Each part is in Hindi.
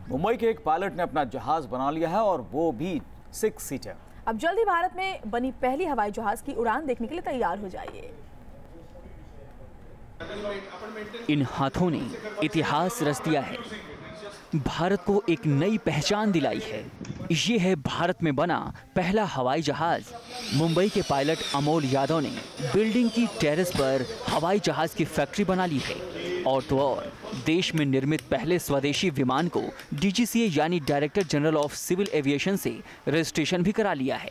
मुंबई के एक पायलट ने अपना जहाज बना लिया है और वो भी 6 सीटर। अब जल्द ही भारत में बनी पहली हवाई जहाज की उड़ान देखने के लिए तैयार हो जाइए। इन हाथों ने इतिहास रच दिया है, भारत को एक नई पहचान दिलाई है। ये है भारत में बना पहला हवाई जहाज। मुंबई के पायलट अमोल यादव ने बिल्डिंग की टेरेस पर हवाई जहाज की फैक्ट्री बना ली है। और तो और देश में निर्मित पहले स्वदेशी विमान को डीजीसीए यानी director general of civil aviation से रजिस्ट्रेशन भी करा लिया है।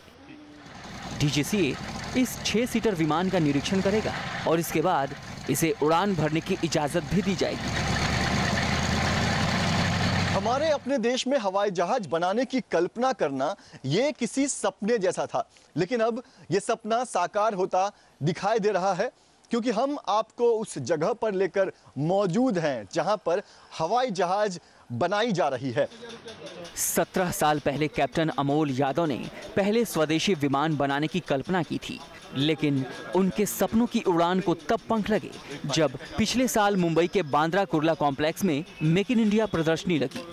डीजीसीए इस 6 सीटर विमान का निरीक्षण करेगा और इसके बाद इसे उड़ान भरने की इजाजत भी दी जाएगी। हमारे अपने देश में हवाई जहाज बनाने की कल्पना करना ये किसी सपने जैसा था, लेकिन अब ये सपना साकार होता दिखाई दे रहा है, क्योंकि हम आपको उस जगह पर लेकर मौजूद हैं जहां पर हवाई जहाज बनाई जा रही है। 17 साल पहले कैप्टन अमोल यादव ने पहले स्वदेशी विमान बनाने की कल्पना की थी, लेकिन उनके सपनों की उड़ान को तब पंख लगे जब पिछले साल मुंबई के बांद्रा कुर्ला कॉम्प्लेक्स में मेक इन इंडिया प्रदर्शनी लगी।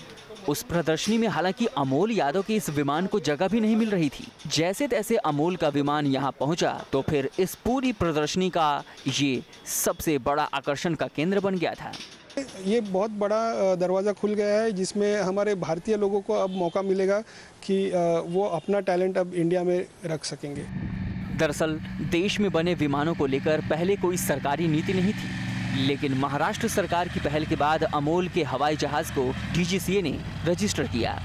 उस प्रदर्शनी में हालांकि अमोल यादव के इस विमान को जगह भी नहीं मिल रही थी। जैसे तैसे अमोल का विमान यहां पहुंचा तो फिर इस पूरी प्रदर्शनी का ये सबसे बड़ा आकर्षण का केंद्र बन गया था। ये बहुत बड़ा दरवाज़ा खुल गया है, जिसमें हमारे भारतीय लोगों को अब मौका मिलेगा कि वो अपना टैलेंट अब इंडिया में रख सकेंगे। दरअसल देश में बने विमानों को लेकर पहले कोई सरकारी नीति नहीं थी, लेकिन महाराष्ट्र सरकार की पहल के बाद अमोल के हवाई जहाज को डीजीसीए ने रजिस्टर किया।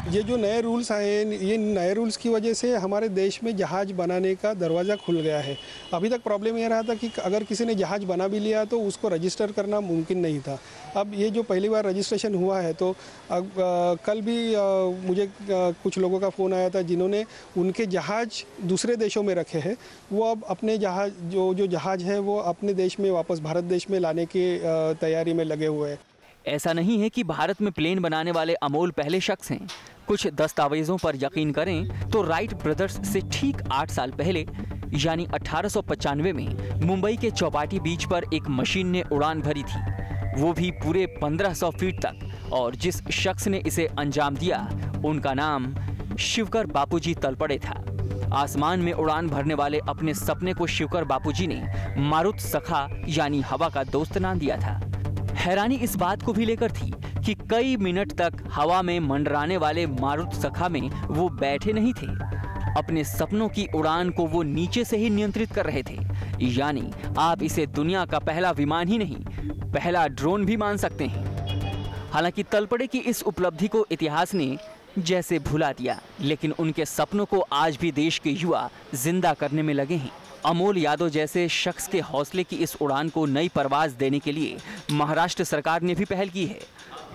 ये जो नए रूल्स आए, ये नए रूल्स की वजह से हमारे देश में जहाज बनाने का दरवाज़ा खुल गया है। अभी तक प्रॉब्लम ये रहा था कि अगर किसी ने जहाज बना भी लिया तो उसको रजिस्टर करना मुमकिन नहीं था। अब ये जो पहली बार रजिस्ट्रेशन हुआ है, तो अब कल भी मुझे कुछ लोगों का फ़ोन आया था जिन्होंने उनके जहाज दूसरे देशों में रखे हैं। वो अब अपने जहाज जो जहाज है वो अपने देश में वापस भारत देश में लाने की तैयारी में लगे हुए हैं। ऐसा नहीं है कि भारत में प्लेन बनाने वाले अमोल पहले शख्स हैं। कुछ दस्तावेजों पर यकीन करें तो राइट ब्रदर्स से ठीक 8 साल पहले यानी 1895 में मुंबई के चौपाटी बीच पर एक मशीन ने उड़ान भरी थी, वो भी पूरे 1500 फीट तक। और जिस शख्स ने इसे अंजाम दिया उनका नाम शिवकर बापूजी तलपड़े था। आसमान में उड़ान भरने वाले अपने सपने को शिवकर बापूजी ने मारुत सखा यानी हवा का दोस्त नाम दिया था। हैरानी इस बात को भी लेकर थी कि कई मिनट तक हवा में मंडराने वाले मारुत सखा में वो बैठे नहीं थे, अपने सपनों की उड़ान को वो नीचे से ही नियंत्रित कर रहे थे। यानी आप इसे दुनिया का पहला विमान ही नहीं, पहला ड्रोन भी मान सकते हैं। हालांकि तलपड़े की इस उपलब्धि को इतिहास ने जैसे भुला दिया, लेकिन उनके सपनों को आज भी देश के युवा जिंदा करने में लगे हैं। अमोल यादव जैसे शख्स के हौसले की इस उड़ान को नई परवाज देने के लिए महाराष्ट्र सरकार ने भी पहल की है।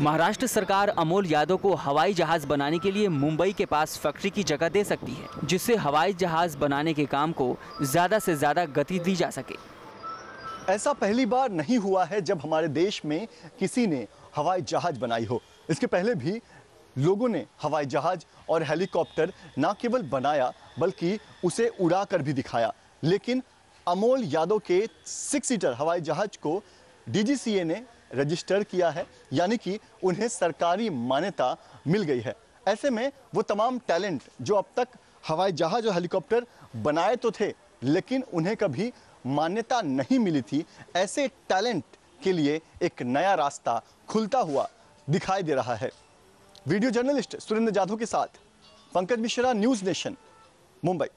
महाराष्ट्र सरकार अमोल यादव को हवाई जहाज बनाने के लिए मुंबई के पास फैक्ट्री की जगह दे सकती है, जिससे हवाई जहाज बनाने के काम को ज़्यादा से ज़्यादा गति दी जा सके। ऐसा पहली बार नहीं हुआ है जब हमारे देश में किसी ने हवाई जहाज बनाई हो। इसके पहले भी लोगों ने हवाई जहाज और हेलीकॉप्टर न केवल बनाया बल्कि उसे उड़ा कर भी दिखाया, लेकिन अमोल यादव के 6 सीटर हवाई जहाज को डीजीसीए ने रजिस्टर किया है, यानी कि उन्हें सरकारी मान्यता मिल गई है। ऐसे में वो तमाम टैलेंट जो अब तक हवाई जहाज और हेलीकॉप्टर बनाए तो थे लेकिन उन्हें कभी मान्यता नहीं मिली थी, ऐसे टैलेंट के लिए एक नया रास्ता खुलता हुआ दिखाई दे रहा है। वीडियो जर्नलिस्ट सुरेंद्र जाधव के साथ पंकज मिश्रा, न्यूज़ नेशन, मुंबई।